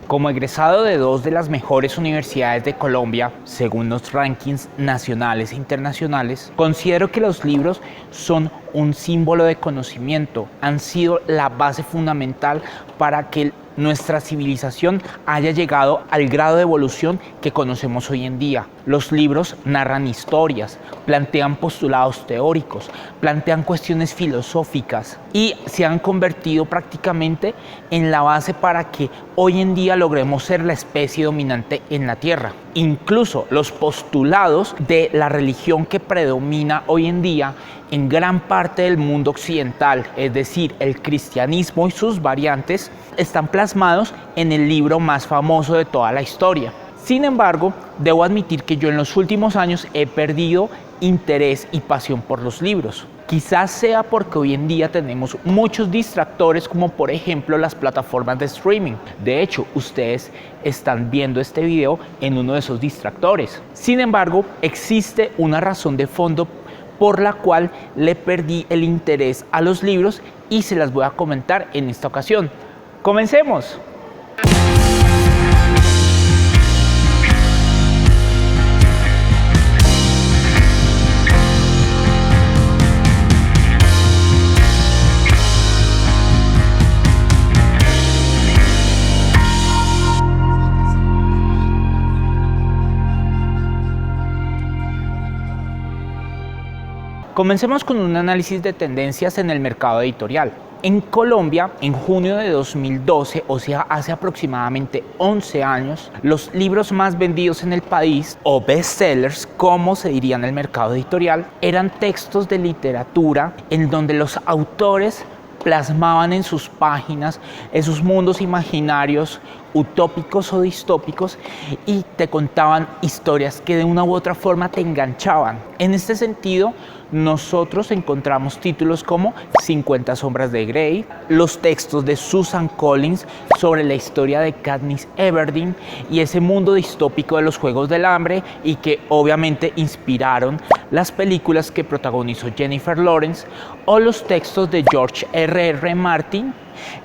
Como egresado de dos de las mejores universidades de Colombia, según los rankings nacionales e internacionales, considero que los libros son un símbolo de conocimiento, han sido la base fundamental para que nuestra civilización haya llegado al grado de evolución que conocemos hoy en día. Los libros narran historias, plantean postulados teóricos, plantean cuestiones filosóficas y se han convertido prácticamente en la base para que hoy en día logremos ser la especie dominante en la Tierra. Incluso los postulados de la religión que predomina hoy en día en gran parte del mundo occidental, es decir, el cristianismo y sus variantes, están plasmados en el libro más famoso de toda la historia. Sin embargo, debo admitir que yo en los últimos años he perdido interés y pasión por los libros. Quizás sea porque hoy en día tenemos muchos distractores, como por ejemplo las plataformas de streaming. De hecho, ustedes están viendo este video en uno de esos distractores. Sin embargo, existe una razón de fondo por la cual le perdí el interés a los libros y se las voy a comentar en esta ocasión. ¡Comencemos! Comencemos con un análisis de tendencias en el mercado editorial. En Colombia, en junio de 2012, o sea, hace aproximadamente 11 años, los libros más vendidos en el país, o bestsellers, como se diría en el mercado editorial, eran textos de literatura en donde los autores plasmaban en sus páginas esos mundos imaginarios, utópicos o distópicos, y te contaban historias que de una u otra forma te enganchaban. En este sentido, nosotros encontramos títulos como 50 sombras de Grey, los textos de Susan Collins sobre la historia de Katniss Everdeen y ese mundo distópico de los Juegos del Hambre, y que obviamente inspiraron las películas que protagonizó Jennifer Lawrence, o los textos de George R.R. Martin,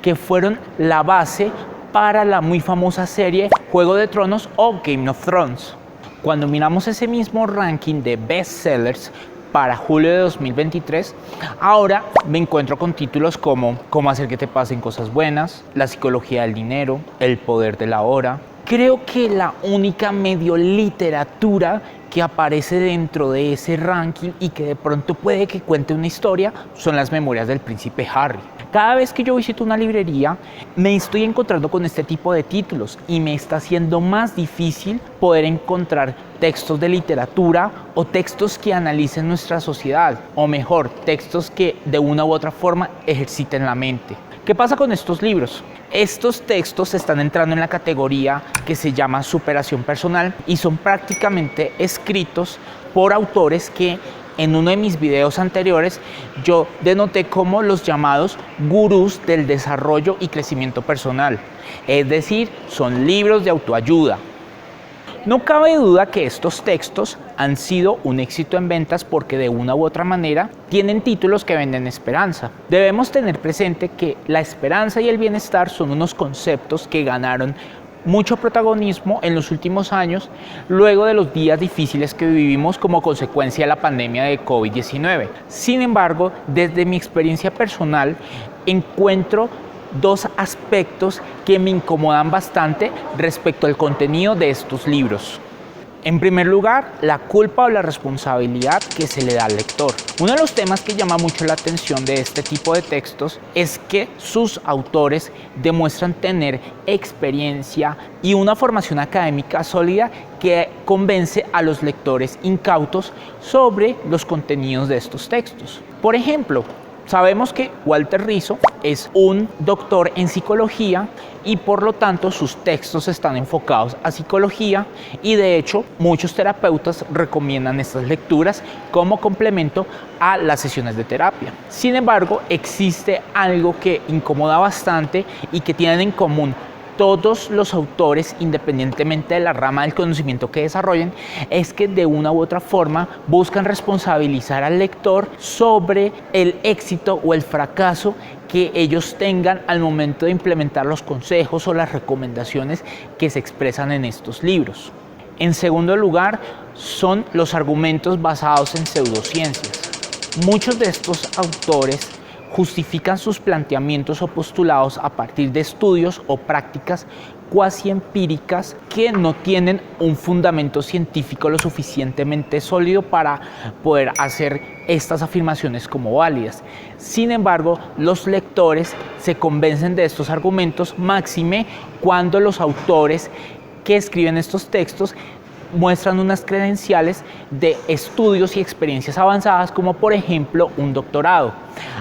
que fueron la base para la muy famosa serie Juego de Tronos o Game of Thrones. Cuando miramos ese mismo ranking de bestsellers para julio de 2023, ahora me encuentro con títulos como Cómo hacer que te pasen cosas buenas, La psicología del dinero, El poder de la hora. Creo que la única medio literatura que aparece dentro de ese ranking y que de pronto puede que cuente una historia son las memorias del príncipe Harry. Cada vez que yo visito una librería me estoy encontrando con este tipo de títulos y me está haciendo más difícil poder encontrar textos de literatura o textos que analicen nuestra sociedad, o mejor, textos que de una u otra forma ejerciten la mente. ¿Qué pasa con estos libros? Estos textos están entrando en la categoría que se llama superación personal y son prácticamente escritos por autores que en uno de mis videos anteriores yo denoté como los llamados gurús del desarrollo y crecimiento personal. Es decir, son libros de autoayuda. No cabe duda que estos textos han sido un éxito en ventas porque de una u otra manera tienen títulos que venden esperanza. Debemos tener presente que la esperanza y el bienestar son unos conceptos que ganaron mucho protagonismo en los últimos años, luego de los días difíciles que vivimos como consecuencia de la pandemia de COVID-19. Sin embargo, desde mi experiencia personal, encuentro dos aspectos que me incomodan bastante respecto al contenido de estos libros. En primer lugar, la culpa o la responsabilidad que se le da al lector. Uno de los temas que llama mucho la atención de este tipo de textos es que sus autores demuestran tener experiencia y una formación académica sólida que convence a los lectores incautos sobre los contenidos de estos textos. Por ejemplo, sabemos que Walter Rizzo es un doctor en psicología y por lo tanto sus textos están enfocados a psicología, y de hecho muchos terapeutas recomiendan estas lecturas como complemento a las sesiones de terapia. Sin embargo, existe algo que incomoda bastante y que tienen en común todos los autores, independientemente de la rama del conocimiento que desarrollen, es que de una u otra forma buscan responsabilizar al lector sobre el éxito o el fracaso que ellos tengan al momento de implementar los consejos o las recomendaciones que se expresan en estos libros. En segundo lugar, son los argumentos basados en pseudociencias. Muchos de estos autores justifican sus planteamientos o postulados a partir de estudios o prácticas cuasi empíricas que no tienen un fundamento científico lo suficientemente sólido para poder hacer estas afirmaciones como válidas. Sin embargo, los lectores se convencen de estos argumentos, máxime cuando los autores que escriben estos textos muestran unas credenciales de estudios y experiencias avanzadas, como por ejemplo un doctorado.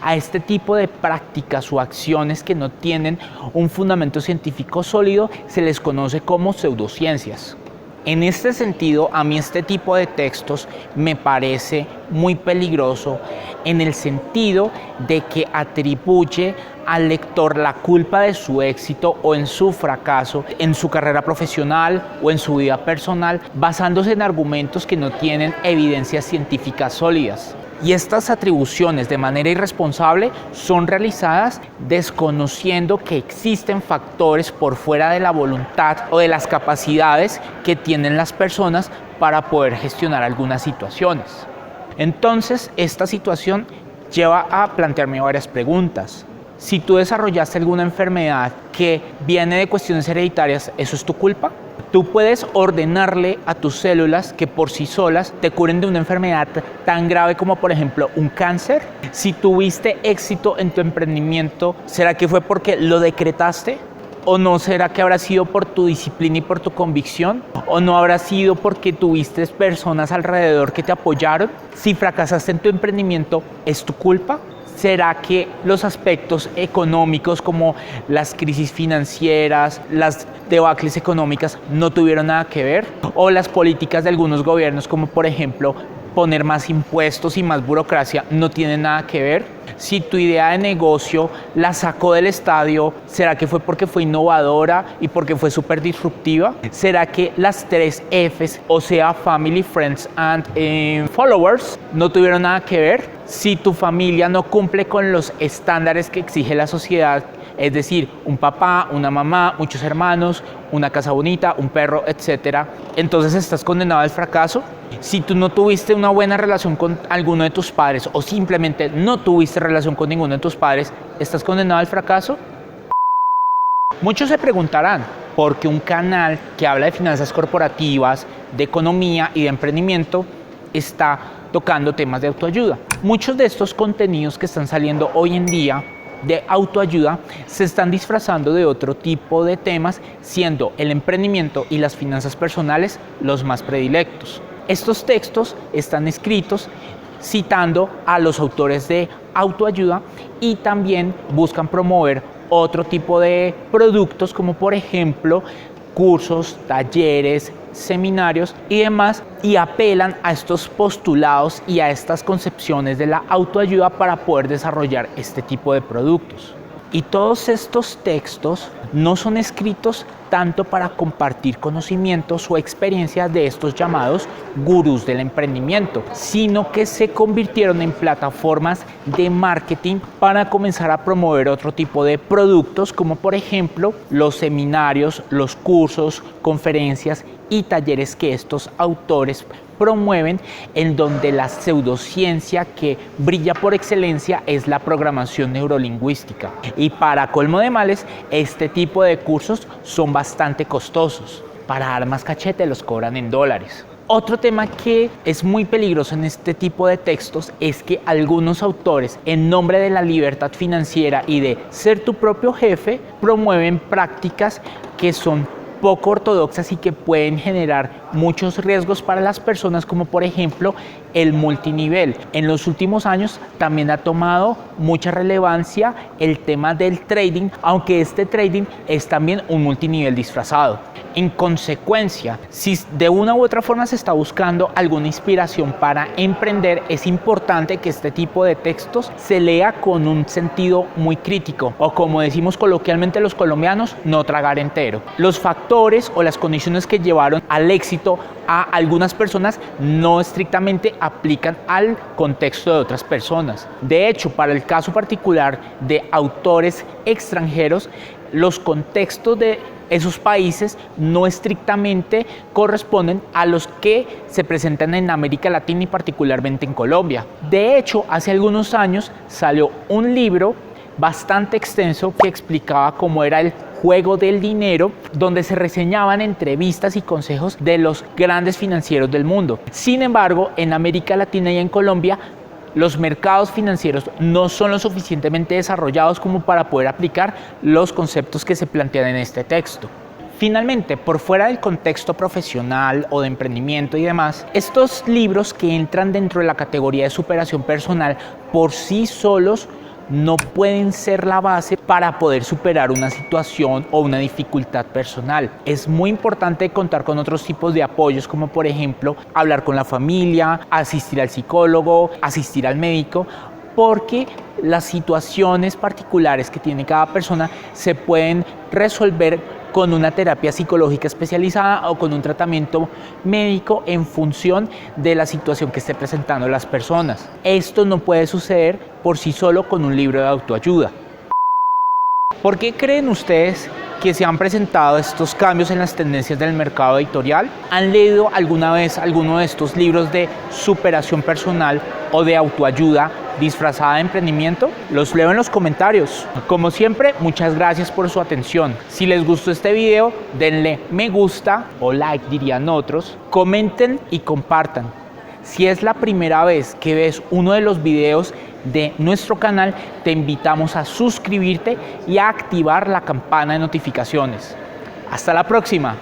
A este tipo de prácticas o acciones que no tienen un fundamento científico sólido se les conoce como pseudociencias. En este sentido, a mí este tipo de textos me parece muy peligroso en el sentido de que atribuye al lector la culpa de su éxito o en su fracaso, en su carrera profesional o en su vida personal, basándose en argumentos que no tienen evidencias científicas sólidas. Y estas atribuciones de manera irresponsable son realizadas desconociendo que existen factores por fuera de la voluntad o de las capacidades que tienen las personas para poder gestionar algunas situaciones. Entonces, esta situación lleva a plantearme varias preguntas. Si tú desarrollaste alguna enfermedad que viene de cuestiones hereditarias, ¿eso es tu culpa? Tú puedes ordenarle a tus células que por sí solas te curen de una enfermedad tan grave como por ejemplo un cáncer. Si tuviste éxito en tu emprendimiento, ¿será que fue porque lo decretaste? ¿O no será que habrá sido por tu disciplina y por tu convicción? ¿O no habrá sido porque tuviste personas alrededor que te apoyaron? Si fracasaste en tu emprendimiento, ¿es tu culpa? ¿Será que los aspectos económicos como las crisis financieras, las debacles económicas no tuvieron nada que ver? ¿O las políticas de algunos gobiernos como por ejemplo poner más impuestos y más burocracia no tienen nada que ver? Si tu idea de negocio la sacó del estadio, ¿será que fue porque fue innovadora y porque fue súper disruptiva? ¿Será que las 3 Fs, o sea, Family, Friends and Followers, no tuvieron nada que ver? Si tu familia no cumple con los estándares que exige la sociedad, es decir, un papá, una mamá, muchos hermanos, una casa bonita, un perro, etc., entonces estás condenado al fracaso. Si tú no tuviste una buena relación con alguno de tus padres o simplemente no tuviste relación con ninguno de tus padres, ¿estás condenado al fracaso? Muchos se preguntarán, ¿por qué un canal que habla de finanzas corporativas, de economía y de emprendimiento está tocando temas de autoayuda? Muchos de estos contenidos que están saliendo hoy en día de autoayuda se están disfrazando de otro tipo de temas, siendo el emprendimiento y las finanzas personales los más predilectos. Estos textos están escritos citando a los autores de autoayuda y también buscan promover otro tipo de productos como por ejemplo cursos, talleres, seminarios y demás, y apelan a estos postulados y a estas concepciones de la autoayuda para poder desarrollar este tipo de productos. Y todos estos textos no son escritos tanto para compartir conocimientos o experiencias de estos llamados gurús del emprendimiento, sino que se convirtieron en plataformas de marketing para comenzar a promover otro tipo de productos, como por ejemplo los seminarios, los cursos, conferencias y talleres que estos autores promueven, en donde la pseudociencia que brilla por excelencia es la programación neurolingüística. Y para colmo de males, este tipo de cursos son bastante costosos. Para dar más cachete los cobran en dólares. Otro tema que es muy peligroso en este tipo de textos es que algunos autores, en nombre de la libertad financiera y de ser tu propio jefe, promueven prácticas que son poco ortodoxas y que pueden generar muchos riesgos para las personas, como por ejemplo el multinivel. En los últimos años también ha tomado mucha relevancia el tema del trading, aunque este trading es también un multinivel disfrazado. En consecuencia, si de una u otra forma se está buscando alguna inspiración para emprender, es importante que este tipo de textos se lea con un sentido muy crítico, o como decimos coloquialmente los colombianos, no tragar entero. Los factores o las condiciones que llevaron al éxito a algunas personas no estrictamente aplican al contexto de otras personas. De hecho, para el caso particular de autores extranjeros, los contextos de esos países no estrictamente corresponden a los que se presentan en América Latina y particularmente en Colombia. De hecho, hace algunos años salió un libro bastante extenso que explicaba cómo era el juego del dinero, donde se reseñaban entrevistas y consejos de los grandes financieros del mundo. Sin embargo, en América Latina y en Colombia, los mercados financieros no son lo suficientemente desarrollados como para poder aplicar los conceptos que se plantean en este texto. Finalmente, por fuera del contexto profesional o de emprendimiento y demás, estos libros que entran dentro de la categoría de superación personal por sí solos no pueden ser la base para poder superar una situación o una dificultad personal. Es muy importante contar con otros tipos de apoyos, como por ejemplo hablar con la familia, asistir al psicólogo, asistir al médico, porque las situaciones particulares que tiene cada persona se pueden resolver con una terapia psicológica especializada o con un tratamiento médico en función de la situación que esté presentando las personas. Esto no puede suceder por sí solo con un libro de autoayuda. ¿Por qué creen ustedes que se han presentado estos cambios en las tendencias del mercado editorial? ¿Han leído alguna vez alguno de estos libros de superación personal o de autoayuda disfrazada de emprendimiento? Los leo en los comentarios. Como siempre, muchas gracias por su atención. Si les gustó este video, denle me gusta o like, dirían otros. Comenten y compartan. Si es la primera vez que ves uno de los videos de nuestro canal, te invitamos a suscribirte y a activar la campana de notificaciones. Hasta la próxima.